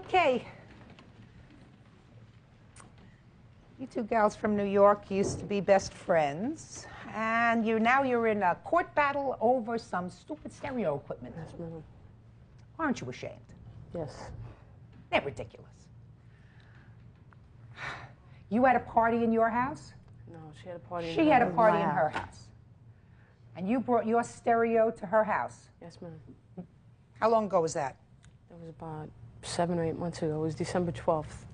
Okay. You two gals from New York used to be best friends, and now you're in a court battle over some stupid stereo equipment. Yes, ma'am. Aren't you ashamed? Yes. They're ridiculous. You had a party in your house? No, she had a party. She had a party in her house. And you brought your stereo to her house? Yes, ma'am. How long ago was that? That was about 7 or 8 months ago. It was December 12th.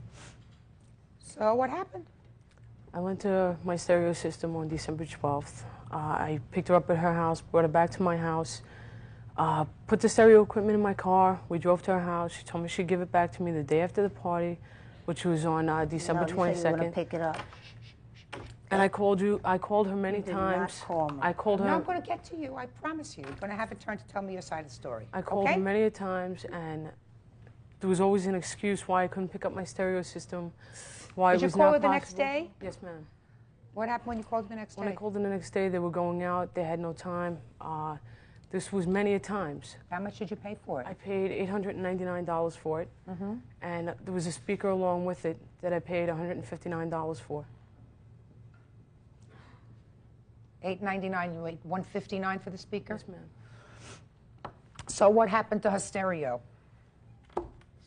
So what happened? I went to my stereo system on December 12th. I picked her up at her house, brought her back to my house, put the stereo equipment in my car. We drove to her house. She told me she'd give it back to me the day after the party, which was on December 22nd. You said you want to pick it up. And I called her many You did times. not call me. I called her. I'm not going to get to you, I promise you. You're going to have a turn to tell me your side of the story. I called her many times, and there was always an excuse why I couldn't pick up my stereo system. Why Did it you was call not her the possible. next day? Yes, ma'am. What happened when you called her the next day? When I called her the next day, they were going out. They had no time. This was many a times. How much did you pay for it? I paid $899 for it, and there was a speaker along with it that I paid $159 for. $899, you paid $159 for the speaker? Yes, ma'am. So what happened to her stereo?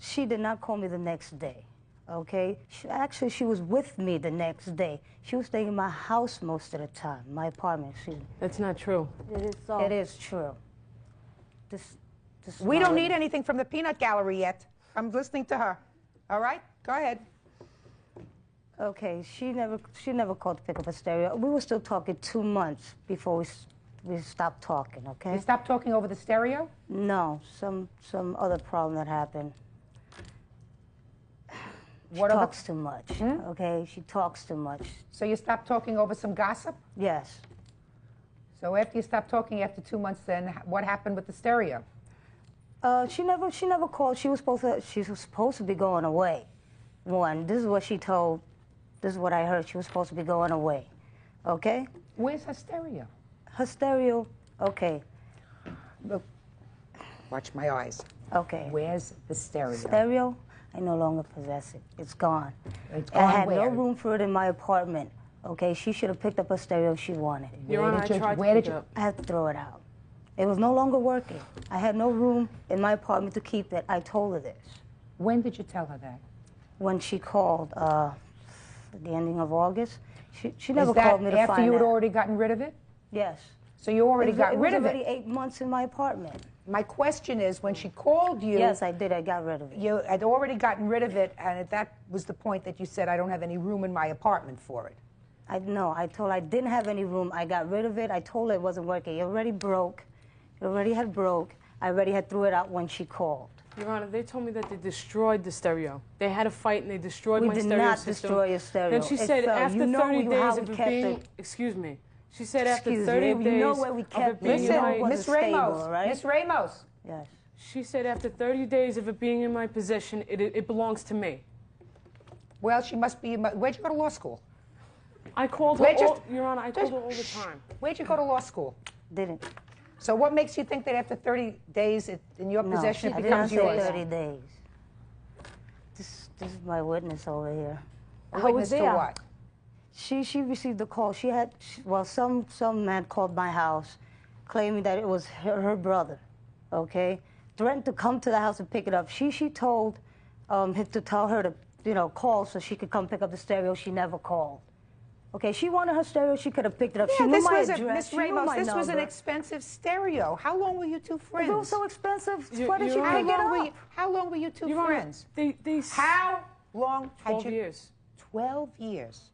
She did not call me the next day, okay? Actually, she was with me the next day. She was staying in my house most of the time, my apartment, excuse me. That's not true. It is so. It is true. This We don't need anything from the peanut gallery yet. I'm listening to her. All right? Go ahead. Okay, she never called to pick up a stereo. We were still talking 2 months before we stopped talking, okay? You stopped talking over the stereo? No, some other problem that happened. She What talks too much, okay? She talks too much. So you stopped talking over some gossip? Yes. So after you stopped talking after 2 months, then what happened with the stereo? She never called. She was supposed to be going away. One, this is what she told. This is what I heard. She was supposed to be going away. Okay? Where's her stereo? Her stereo, okay. Look, watch my eyes. Okay. Where's the stereo? Stereo, I no longer possess it. It's gone. It's I gone had where? no room for it in my apartment. Okay, she should have picked up a stereo if she wanted it. Your Honor, I tried to pick it up. I had to throw it out. It was no longer working. I had no room in my apartment to keep it. I told her this. When did you tell her that? When she called, at the ending of August, she never called me to find out. After you had already gotten rid of it? Yes. So you already got rid of it? It was already 8 months in my apartment. My question is, when she called you... Yes, I did. I got rid of it. You had already gotten rid of it, and that was the point that you said, I don't have any room in my apartment for it. I told her I didn't have any room. I got rid of it. I told her it wasn't working. It already broke. It already had broke. I already had threw it out when she called. Your Honor, they told me that they destroyed the stereo. They had a fight and they destroyed my stereo system. We did not destroy your stereo. Then she said after 30 days of it being... Excuse me. She said after 30 days of it being in my... Miss Ramos, right? Miss Ramos. Yes. She said after 30 days of it being in my possession, it belongs to me. Well, she must be... Where'd you go to law school? I called her, Your Honor, I called her all the time. Where'd you go to law school? Didn't. So what makes you think that after 30 days in your possession it becomes yours? I didn't say 30 days. This is my witness over here. A witness to what? She received a call. Some man called my house claiming that it was her brother, okay? Threatened to come to the house and pick it up. She told him to tell her to, call so she could come pick up the stereo. She never called. Okay, she wanted her stereo. She could have picked it up. Yeah, she knew my address. Miss Ramos, this was an expensive stereo. How long were you two friends? If it was so expensive, why did you pick it up? How long were you two friends? How long had you... 12 years. 12 years.